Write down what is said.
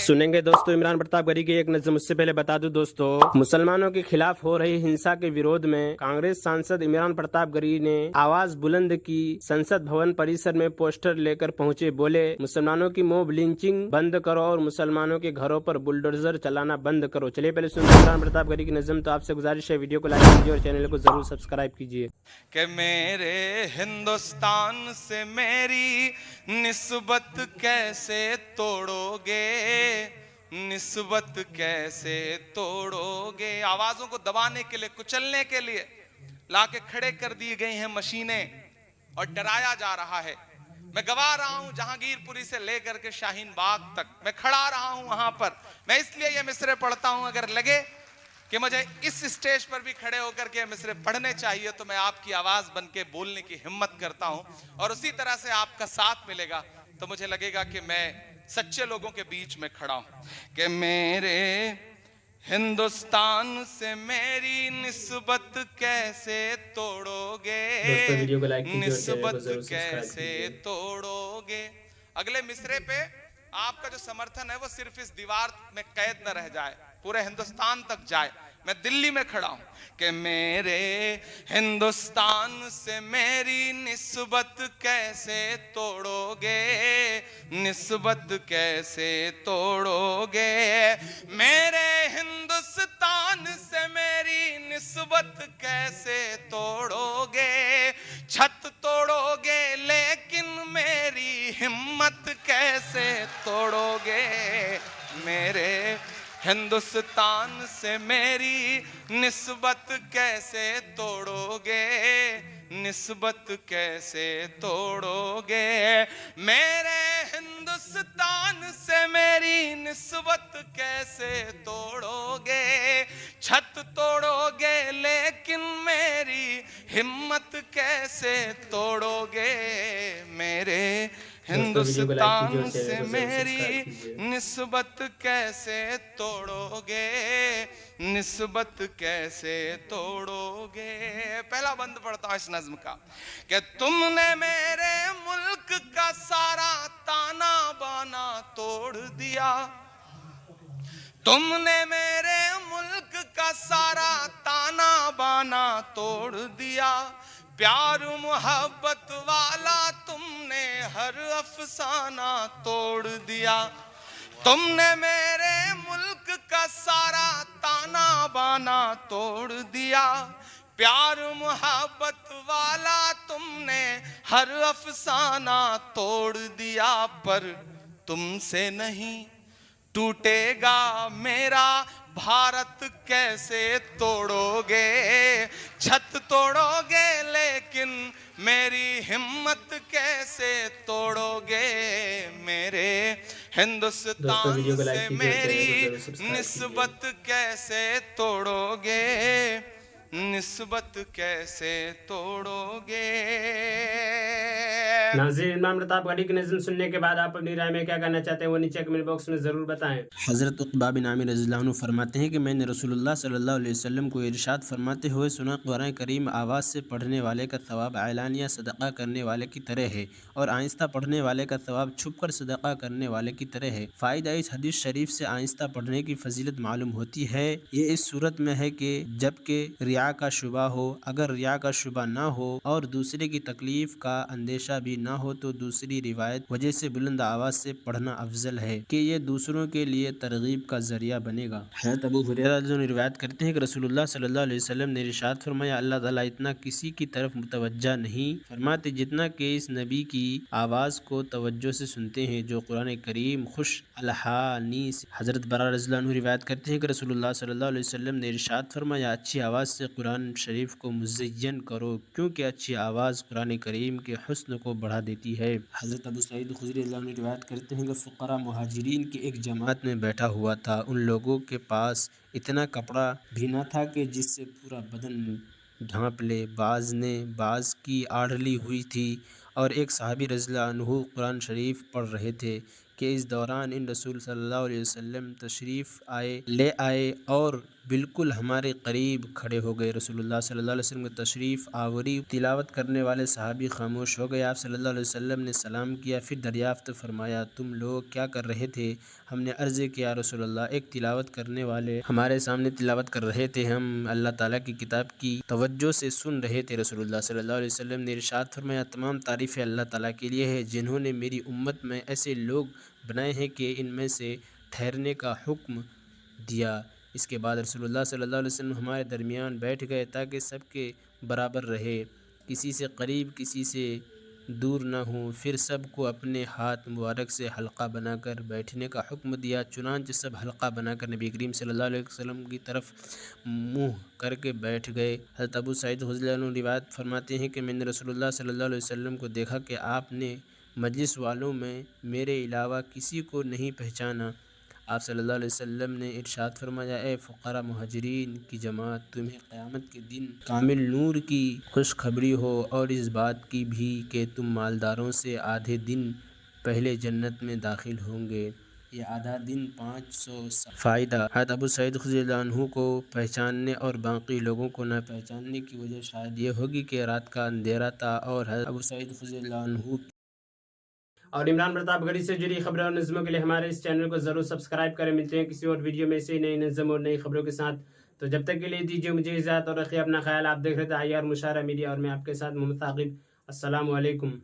सुनेंगे दोस्तों इमरान प्रताप गरी की एक नज़म। उससे पहले बता दूं दोस्तों, मुसलमानों के खिलाफ हो रही हिंसा के विरोध में कांग्रेस सांसद इमरान प्रताप गरी ने आवाज बुलंद की। संसद भवन परिसर में पोस्टर लेकर पहुंचे, बोले मुसलमानों की मॉब लिंचिंग बंद करो और मुसलमानों के घरों पर बुलडोजर चलाना बंद करो। चलिए पहले सुनते इमरान प्रताप गरी की नज़म। तो आपसे गुजारिश है वीडियो को लाइक कीजिए और चैनल को जरूर सब्सक्राइब कीजिए। कि मेरे हिंदुस्तान से मेरी निस्बत कैसे तोड़ोगे, निस्बत कैसे तोड़ोगे। आवाजों को दबाने के लिए, कुचलने के लिए लाके खड़े कर दी गई हैं मशीनें और डराया जा रहा है। मैं गवा रहा हूं जहांगीरपुरी से लेकर के शाहीन बाग तक, मैं खड़ा रहा हूं वहां पर। मैं इसलिए ये मिसरे पढ़ता हूं, अगर लगे कि मुझे इस स्टेज पर भी खड़े होकर के मिसरे पढ़ने चाहिए तो मैं आपकी आवाज बन के बोलने की हिम्मत करता हूं, और उसी तरह से आपका साथ मिलेगा तो मुझे लगेगा कि मैं सच्चे लोगों के बीच में खड़ा हूं। कि मेरे हिंदुस्तान से मेरी निस्बत कैसे तोड़ोगे, निस्बत कैसे तोड़ोगे। अगले मिसरे पे आपका जो समर्थन है वो सिर्फ इस दीवार में कैद न रह जाए, पूरे हिंदुस्तान तक जाए। मैं दिल्ली में खड़ा हूं कि मेरे हिंदुस्तान से मेरी निस्बत कैसे तोड़ोगे, निस्बत कैसे तोड़ोगे। मेरे हिंदुस्तान से मेरी निस्बत कैसे तोड़ोगे। छत तोड़ोगे लेकिन मेरी हिम्मत कैसे तोड़ोगे। मेरे हिंदुस्तान से मेरी निस्बत कैसे तोड़ोगे, निस्बत कैसे तोड़ोगे। मेरे हिंदुस्तान से मेरी निस्बत कैसे तोड़ोगे। छत तोड़ोगे लेकिन मेरी हिम्मत कैसे तोड़ोगे। मेरे हिंदुस्तान से मेरी निस्बत कैसे तोड़ोगे, निस्बत कैसे तोड़ोगे। पहला बंद पढ़ता हूं इस नज्म का कि तुमने मेरे मुल्क का सारा ताना बाना तोड़ दिया, तुमने मेरे मुल्क का सारा ताना बाना तोड़ दिया। प्यार मोहब्बत वाला तुमने हर अफसाना तोड़ दिया। तुमने मेरे मुल्क का सारा ताना बाना तोड़ दिया। प्यार मोहब्बत वाला तुमने हर अफसाना तोड़ दिया। पर तुमसे नहीं टूटेगा मेरा भारत कैसे तोड़ोगे। छत तोड़ोगे लेकिन मेरी हिम्मत कैसे तोड़ोगे। मेरे हिंदुस्तान से मेरी निस्बत कैसे तोड़ोगे, निस्बत कैसे तोड़ोगे। नाज़रीन, इमाम प्रताप गरी की नज़म सुनने के बाद आप अपनी राय में क्या कहना चाहते हैं वो नीचे कमेंट बॉक्स में ज़रूर बताएं। हज़रत उक़बा बिन आमिर रज़ियल्लाहु अन्हु फरमाते हैं कि मैंने रसूलुल्लाह सल्लल्लाहु अलैहि वसल्लम को इरशाद फरमाते हुए सुना, कुरान करीम आवाज़ से पढ़ने वाले का सवाब ऐलानिया सदक़ा करने वाले की तरह है और आहिस्ता पढ़ने वाले का सवाब छुप कर सदक़ा करने वाले की तरह है। फ़ायदा इस हदीस शरीफ से आहिस्ता पढ़ने की फजीलत मालूम होती है। ये इस सूरत में है कि जबकि रिया का शुबा हो, अगर रिया का शुबा ना हो और दूसरे की तकलीफ़ का अंदेशा भी ना हो तो दूसरी रिवायत वजह से बुलंद आवाज़ से पढ़ना अफजल है कि ये दूसरों के लिए तरगीब का जरिया बनेगा। हज़रत अबू हुरैरा रिवायत करते हैं कि रसूलुल्लाह सल्लल्लाहु अलैहि वसल्लम ने इरशाद फरमाया, अल्लाह ताला इतना किसी की तरफ मुतवज्जा नहीं फरमाते जितना कि इस नबी की आवाज़ को तवज्जो से सुनते हैं जो कुरान करीम खुश अलहानी से। हज़रत बरा रज़ियल्लाहु अन्हु रिवायत करते हैं कि रसूलुल्लाह सल्लल्लाहु अलैहि वसल्लम ने इरशाद फरमाया, अच्छी आवाज़ से कुरान शरीफ को मुज़य्यन करो क्योंकि अच्छी आवाज़ कुरान करीम के हुस्न को बढ़ा देती है। हज़रत अबू सईद खुदरी रिवायत करते हैं कि फ़ुक़रा मुहाजिरीन की एक जमात में बैठा हुआ था। उन लोगों के पास इतना कपड़ा भी न था कि जिससे पूरा बदन ढाँप ले। बाज़ ने बाज़ की आड़ली हुई थी और एक सहाबी रज़ियल्लाहु अन्हु कुरान शरीफ पढ़ रहे थे कि इस दौरान इन रसूल सल्लल्लाहु अलैहि वसल्लम तशरीफ़ ले आए और बिल्कुल हमारे करीब खड़े हो गए। रसूलुल्लाह सल्लल्लाहु अलैहि वसल्लम की तशरीफ़ आवरी, तिलावत करने वाले सहाबी खामोश हो गए। आप सल्लल्लाहु अलैहि वसल्लम ने सलाम किया, फिर दरियाफ़्त फरमाया, तुम लोग क्या कर रहे थे? हमने अर्ज़ किया, रसूलुल्लाह एक तिलावत करने वाले हमारे सामने तिलावत कर रहे थे, हम अल्लाह ताला की किताब की तवज्जो से सुन रहे थे। रसूलुल्लाह सल्लल्लाहु अलैहि वसल्लम ने इरशाद फरमाया, तमाम तारीफ़ें अल्लाह ताला के लिए है जिन्होंने मेरी उम्मत में ऐसे लोग बनाए हैं कि इनमें से ठहरने का हुक्म दिया। इसके बाद रसूलुल्लाह सल्लल्लाहु अलैहि वसल्लम हमारे दरमियान बैठ गए ताकि सबके बराबर रहे, किसी से करीब किसी से दूर ना हो। फिर सब को अपने हाथ मुबारक से हल्का बनाकर बैठने का हुक्म दिया। चुनांचे सब हल्का बनाकर नबी करीम सल्लल्लाहु अलैहि वसल्लम की तरफ मुँह करके बैठ गए। हज़रत अबू सईद खुदरी अन्हु रिवायत फरमाते हैं कि मैंने रसूलुल्लाह सल्लल्लाहु अलैहि वसल्लम को देखा कि आपने मजलिस वालों में मेरे अलावा किसी को नहीं पहचाना। आप सल्लल्लाहु अलैहि वसल्लम ने इरशाद फरमाया, ए फ़ुक़रा मुहाजिरीन की जमात, तुम्हें क़यामत के दिन कामिल नूर की खुशखबरी हो और इस बात की भी कि तुम मालदारों से आधे दिन पहले जन्नत में दाखिल होंगे। ये आधा दिन 500 फ़ायदा। हज़रत अबू सईद खुदरी अन्हु को पहचानने और बाकी लोगों को न पहचानने की वजह शायद ये होगी कि रात का अंधेरा था और हज़रत अबू सईद खुदरी अन्हु और इमरान प्रताप गढ़ी से जुड़ी खबरों और नज़्मों के लिए हमारे इस चैनल को ज़रूर सब्सक्राइब करें। मिलते हैं किसी और वीडियो में ऐसे नई नज़्म और नई खबरों के साथ। तो जब तक के लिए दीजिए मुझे इजाज़त और रखिए अपना ख्याल। आप देख रहे थे IR मुशायरा मीडिया और मैं आपके साथ मोहम्मद साकिब। अस्सलामु अलैकुम।